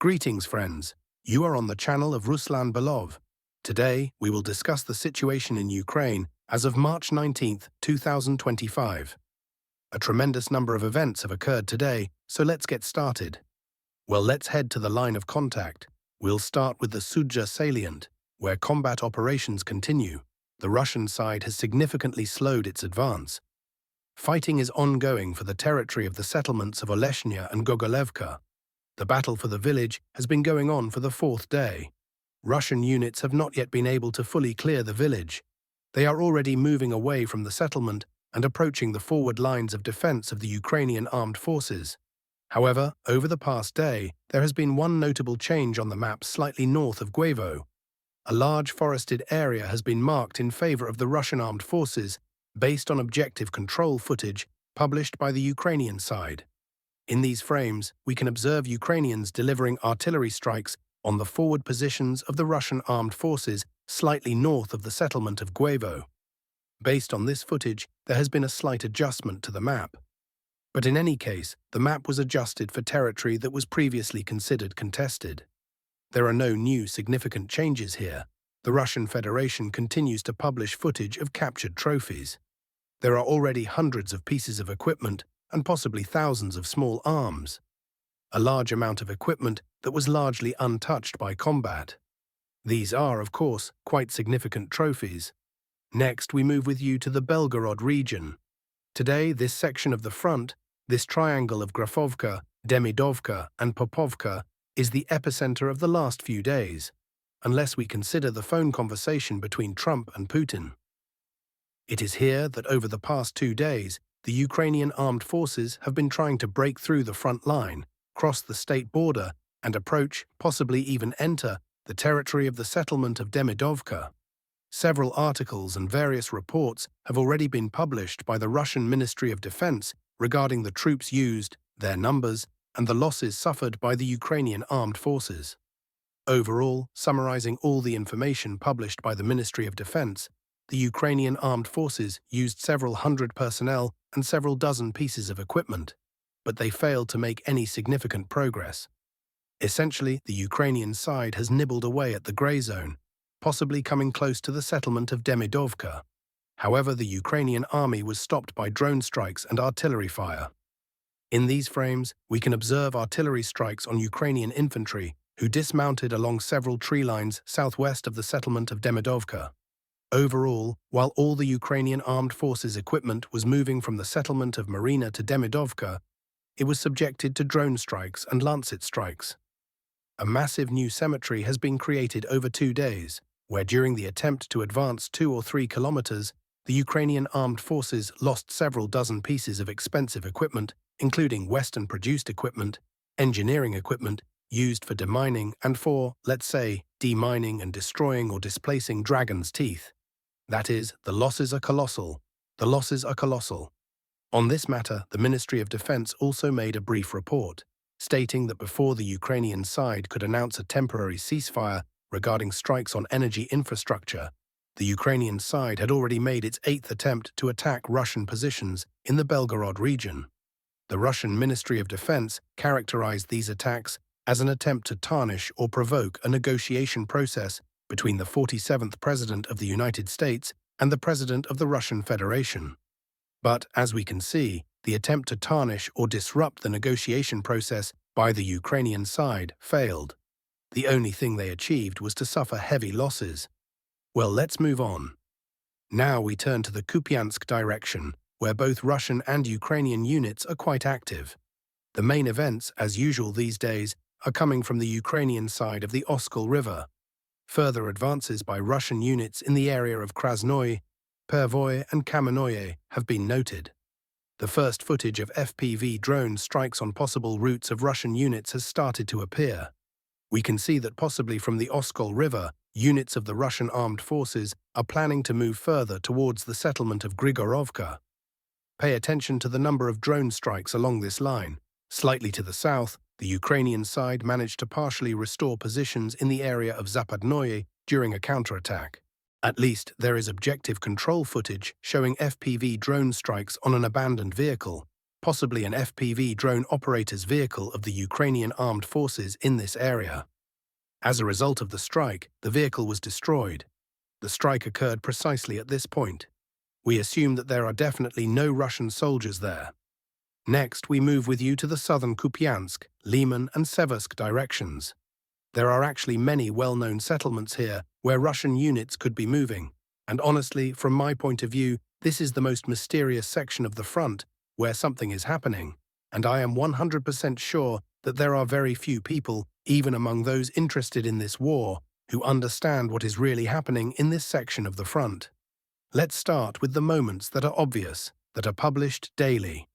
Greetings, friends. You are on the channel of Ruslan Belov. Today, we will discuss the situation in Ukraine as of March 19, 2025. A tremendous number of events have occurred today, so let's get started. Well, let's head to the line of contact. We'll start with the Sudzha salient, where combat operations continue. The Russian side has significantly slowed its advance. Fighting is ongoing for the territory of the settlements of Oleshnya and Gogolevka. The battle for the village has been going on for the fourth day. Russian units have not yet been able to fully clear the village. They are already moving away from the settlement and approaching the forward lines of defense of the Ukrainian armed forces. However, over the past day, there has been one notable change on the map slightly north of Guevo. A large forested area has been marked in favor of the Russian armed forces based on objective control footage published by the Ukrainian side. In these frames, we can observe Ukrainians delivering artillery strikes on the forward positions of the Russian armed forces slightly north of the settlement of Guevo. Based on this footage, there has been a slight adjustment to the map. But in any case, the map was adjusted for territory that was previously considered contested. There are no new significant changes here. The Russian Federation continues to publish footage of captured trophies. There are already hundreds of pieces of equipment and possibly thousands of small arms. A large amount of equipment that was largely untouched by combat. These are, of course, quite significant trophies. Next, we move with you to the Belgorod region. Today, this section of the front, this triangle of Grafovka, Demidovka, and Popovka, is the epicenter of the last few days, unless we consider the phone conversation between Trump and Putin. It is here that over the past 2 days, the Ukrainian armed forces have been trying to break through the front line, cross the state border, and approach, possibly even enter, the territory of the settlement of Demidovka. Several articles and various reports have already been published by the Russian Ministry of Defense regarding the troops used, their numbers, and the losses suffered by the Ukrainian armed forces. Overall, summarizing all the information published by the Ministry of Defense, the Ukrainian armed forces used several hundred personnel and several dozen pieces of equipment, but they failed to make any significant progress. Essentially, the Ukrainian side has nibbled away at the grey zone, possibly coming close to the settlement of Demidovka. However, the Ukrainian army was stopped by drone strikes and artillery fire. In these frames, we can observe artillery strikes on Ukrainian infantry who dismounted along several tree lines southwest of the settlement of Demidovka. Overall, while all the Ukrainian armed forces equipment was moving from the settlement of Marina to Demidovka, it was subjected to drone strikes and Lancet strikes. A massive new cemetery has been created over 2 days, where during the attempt to advance 2 or 3 kilometers, the Ukrainian armed forces lost several dozen pieces of expensive equipment, including Western-produced equipment, engineering equipment used for demining and for, let's say, demining and destroying or displacing dragon's teeth. That is, the losses are colossal. The losses are colossal. On this matter, the Ministry of Defense also made a brief report, stating that before the Ukrainian side could announce a temporary ceasefire regarding strikes on energy infrastructure, the Ukrainian side had already made its 8th attempt to attack Russian positions in the Belgorod region. The Russian Ministry of Defense characterized these attacks as an attempt to tarnish or provoke a negotiation process between the 47th President of the United States and the President of the Russian Federation. But, as we can see, the attempt to tarnish or disrupt the negotiation process by the Ukrainian side failed. The only thing they achieved was to suffer heavy losses. Well, let's move on. Now we turn to the Kupiansk direction, where both Russian and Ukrainian units are quite active. The main events, as usual these days, are coming from the Ukrainian side of the Oskol River. Further advances by Russian units in the area of Krasnoye, Pervoye and Kamenoye have been noted. The first footage of FPV drone strikes on possible routes of Russian units has started to appear. We can see that possibly from the Oskol River, units of the Russian armed forces are planning to move further towards the settlement of Grigorovka. Pay attention to the number of drone strikes along this line. Slightly to the south, the Ukrainian side managed to partially restore positions in the area of Zaporizhzhia during a counterattack. At least there is objective control footage showing FPV drone strikes on an abandoned vehicle, possibly an FPV drone operator's vehicle of the Ukrainian armed forces in this area. As a result of the strike, the vehicle was destroyed. The strike occurred precisely at this point. We assume that there are definitely no Russian soldiers there. Next, we move with you to the southern Kupiansk, Lyman and Siversk directions. There are actually many well-known settlements here where Russian units could be moving, and honestly, from my point of view, this is the most mysterious section of the front where something is happening, and I am 100% sure that there are very few people, even among those interested in this war, who understand what is really happening in this section of the front. Let's start with the moments that are obvious, that are published daily.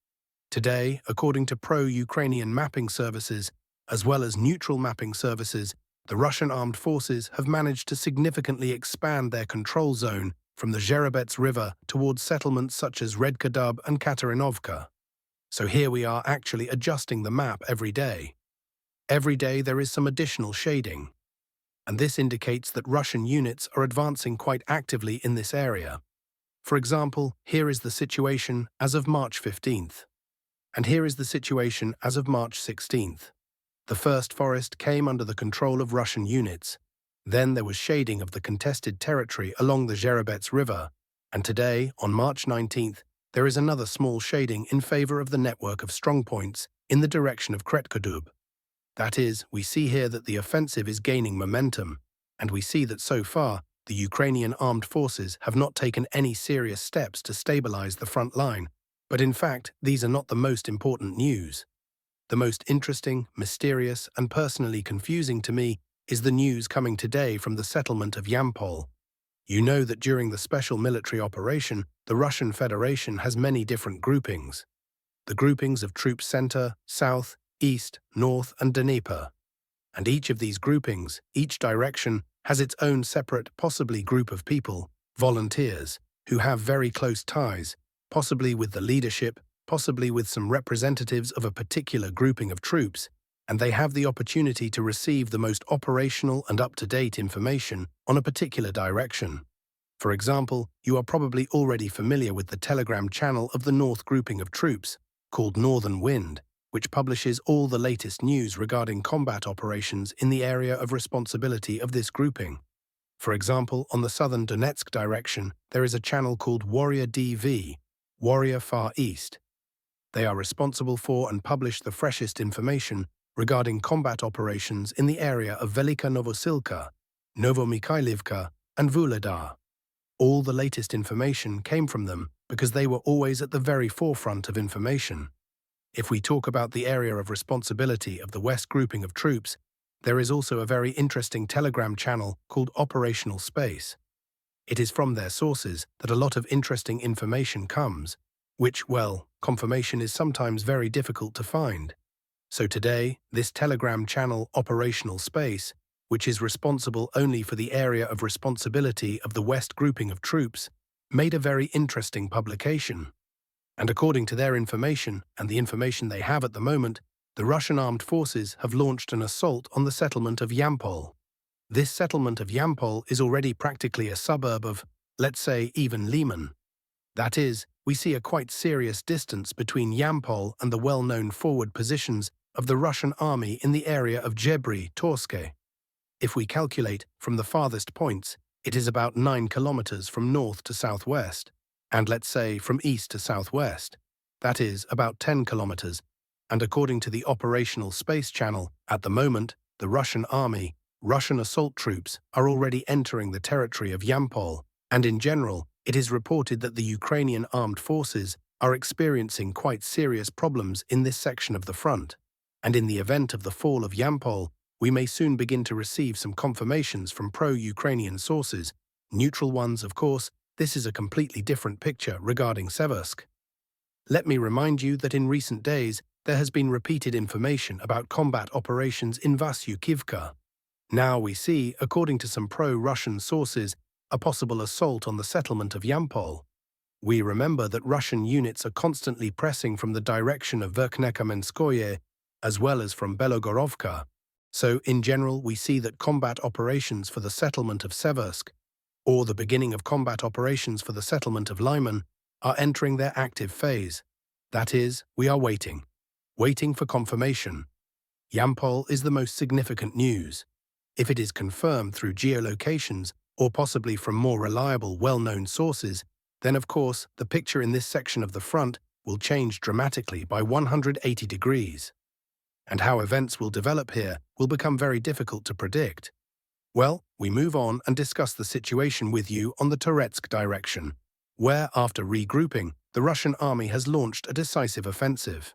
Today, according to pro-Ukrainian mapping services, as well as neutral mapping services, the Russian armed forces have managed to significantly expand their control zone from the Zherebets River towards settlements such as Redkadub and Katarinovka. So here we are actually adjusting the map every day. Every day there is some additional shading, and this indicates that Russian units are advancing quite actively in this area. For example, here is the situation as of March 15th, and here is the situation as of March 16th. The first forest came under the control of Russian units. Then there was shading of the contested territory along the Zherebets River, and today, on March 19th, there is another small shading in favor of the network of strongpoints in the direction of Kretkadub. That is, we see here that the offensive is gaining momentum, and we see that so far, the Ukrainian armed forces have not taken any serious steps to stabilize the front line, but in fact, these are not the most important news. The most interesting, mysterious, and personally confusing to me is the news coming today from the settlement of Yampol. You know that during the special military operation, the Russian Federation has many different groupings. The groupings of Troops Center, South, East, North, and Dnieper. And each of these groupings, each direction, has its own separate, possibly group of people, volunteers, who have very close ties, possibly with the leadership, possibly with some representatives of a particular grouping of troops, and they have the opportunity to receive the most operational and up-to-date information on a particular direction. For example, you are probably already familiar with the Telegram channel of the North grouping of troops, called Northern Wind, which publishes all the latest news regarding combat operations in the area of responsibility of this grouping. For example, on the southern Donetsk direction, there is a channel called Warrior DV, Warrior Far East. They are responsible for and publish the freshest information regarding combat operations in the area of Velika Novosilka, Novomikhailivka, and Vuhledar. All the latest information came from them because they were always at the very forefront of information. If we talk about the area of responsibility of the West grouping of troops, there is also a very interesting Telegram channel called Operational Space. It is from their sources that a lot of interesting information comes, which, well, confirmation is sometimes very difficult to find. So today, this Telegram channel Operational Space, which is responsible only for the area of responsibility of the West grouping of troops, made a very interesting publication. And according to their information, and the information they have at the moment, the Russian armed forces have launched an assault on the settlement of Yampol. This settlement of Yampol is already practically a suburb of, let's say, even Lyman. That is, we see a quite serious distance between Yampol and the well-known forward positions of the Russian army in the area of Toretsk. If we calculate from the farthest points, it is about 9 kilometers from north to southwest, and let's say from east to southwest. That is about 10 kilometers, and according to the Operational Space Channel, at the moment, the Russian army, Russian assault troops, are already entering the territory of Yampol, and in general, it is reported that the Ukrainian armed forces are experiencing quite serious problems in this section of the front, and in the event of the fall of Yampol, we may soon begin to receive some confirmations from pro-Ukrainian sources, neutral ones, of course. This is a completely different picture regarding Siversk. Let me remind you that in recent days, there has been repeated information about combat operations in Vasyukivka. Now we see, according to some pro-Russian sources, a possible assault on the settlement of Yampol. We remember that Russian units are constantly pressing from the direction of Verkhnekamenskoye, as well as from Belogorovka. So, in general, we see that combat operations for the settlement of Siversk, or the beginning of combat operations for the settlement of Lyman, are entering their active phase. That is, we are waiting for confirmation. Yampol is the most significant news. If it is confirmed through geolocations or possibly from more reliable, well-known sources, then of course the picture in this section of the front will change dramatically by 180 degrees. And how events will develop here will become very difficult to predict. Well, we move on and discuss the situation with you on the Toretsk direction, where, after regrouping, the Russian army has launched a decisive offensive.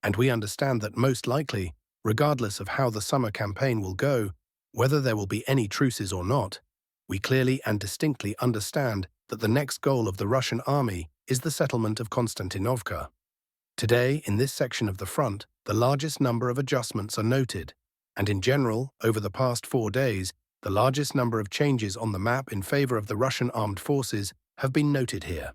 And we understand that most likely, regardless of how the summer campaign will go, whether there will be any truces or not, we clearly and distinctly understand that the next goal of the Russian army is the settlement of Konstantinovka. Today, in this section of the front, the largest number of adjustments are noted, and in general, over the past 4 days, the largest number of changes on the map in favor of the Russian armed forces have been noted here.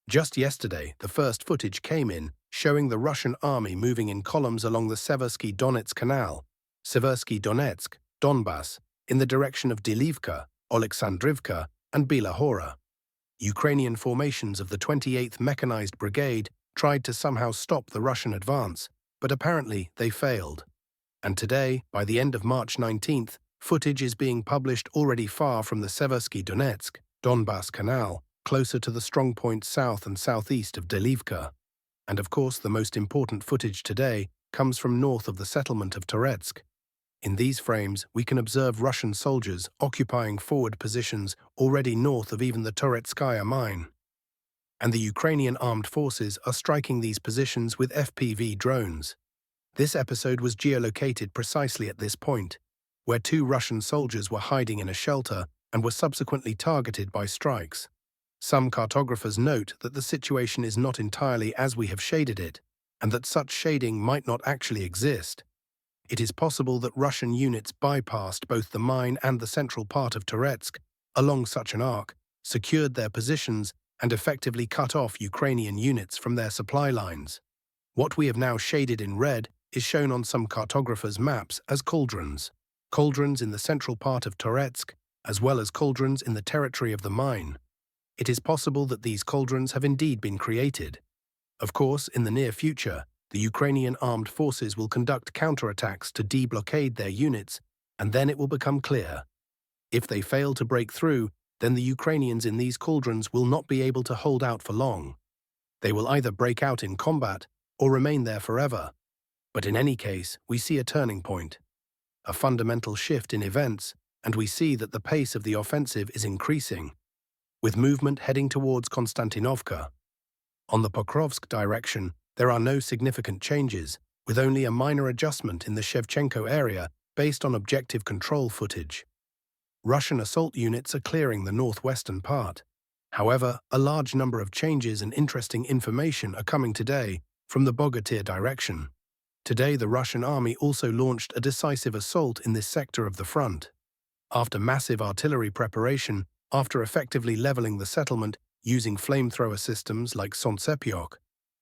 Just yesterday, the first footage came in showing the Russian army moving in columns along the Seversky-Donetsk Canal, Seversky-Donetsk, Donbass, in the direction of Delivka, Oleksandrivka, and Belgorod. Ukrainian formations of the 28th Mechanized Brigade tried to somehow stop the Russian advance, but apparently they failed. And today, by the end of March 19th, footage is being published already far from the Seversky-Donetsk, Donbass Canal, closer to the strongpoint south and southeast of Delivka. And of course, the most important footage today comes from north of the settlement of Toretsk. In these frames, we can observe Russian soldiers occupying forward positions already north of even the Toretskaya mine. And the Ukrainian armed forces are striking these positions with FPV drones. This episode was geolocated precisely at this point, where 2 Russian soldiers were hiding in a shelter and were subsequently targeted by strikes. Some cartographers note that the situation is not entirely as we have shaded it, and that such shading might not actually exist. It is possible that Russian units bypassed both the mine and the central part of Toretsk along such an arc, secured their positions, and effectively cut off Ukrainian units from their supply lines. What we have now shaded in red is shown on some cartographers' maps as cauldrons. Cauldrons in the central part of Toretsk, as well as cauldrons in the territory of the mine. It is possible that these cauldrons have indeed been created. Of course, in the near future, the Ukrainian armed forces will conduct counterattacks to deblockade their units, and then it will become clear. If they fail to break through, then the Ukrainians in these cauldrons will not be able to hold out for long. They will either break out in combat or remain there forever. But in any case, we see a turning point, a fundamental shift in events, and we see that the pace of the offensive is increasing, with movement heading towards Konstantinovka. On the Pokrovsk direction, there are no significant changes, with only a minor adjustment in the Shevchenko area based on objective control footage. Russian assault units are clearing the northwestern part. However, a large number of changes and interesting information are coming today from the Bogateer direction. Today, the Russian army also launched a decisive assault in this sector of the front. After massive artillery preparation, after effectively leveling the settlement using flamethrower systems like Sontsepyok,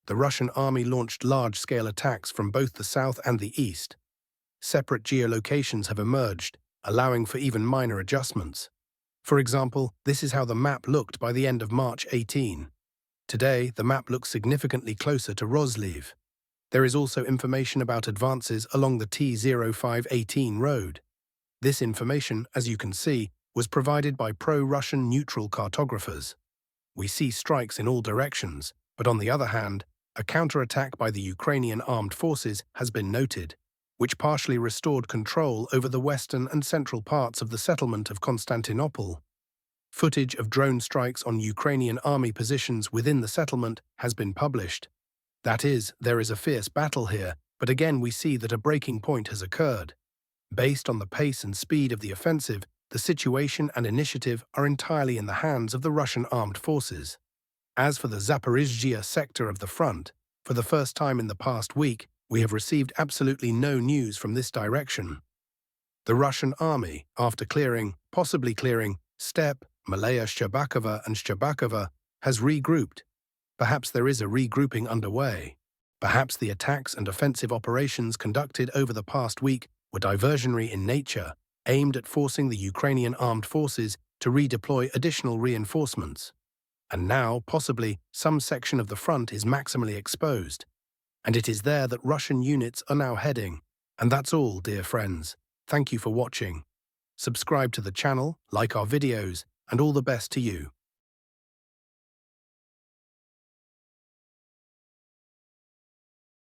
the Russian army launched large-scale attacks from both the south and the east. Separate geolocations have emerged, allowing for even minor adjustments. For example, this is how the map looked by the end of March 18. Today, the map looks significantly closer to Rozliv. There is also information about advances along the T0518 road. This information, as you can see, was provided by pro-Russian neutral cartographers. We see strikes in all directions, but on the other hand, a counterattack by the Ukrainian armed forces has been noted, which partially restored control over the western and central parts of the settlement of Constantinople. Footage of drone strikes on Ukrainian army positions within the settlement has been published. That is, there is a fierce battle here, but again we see that a breaking point has occurred. Based on the pace and speed of the offensive, the situation and initiative are entirely in the hands of the Russian armed forces. As for the Zaporizhzhia sector of the front, for the first time in the past week, we have received absolutely no news from this direction. The Russian army, after possibly clearing, Steppe, Malaya Shcherbakova and Shcherbakova, has regrouped. Perhaps there is a regrouping underway. Perhaps the attacks and offensive operations conducted over the past week were diversionary in nature, aimed at forcing the Ukrainian armed forces to redeploy additional reinforcements. And now, possibly, some section of the front is maximally exposed. And it is there that Russian units are now heading. And that's all, dear friends. Thank you for watching. Subscribe to the channel, like our videos, and all the best to you.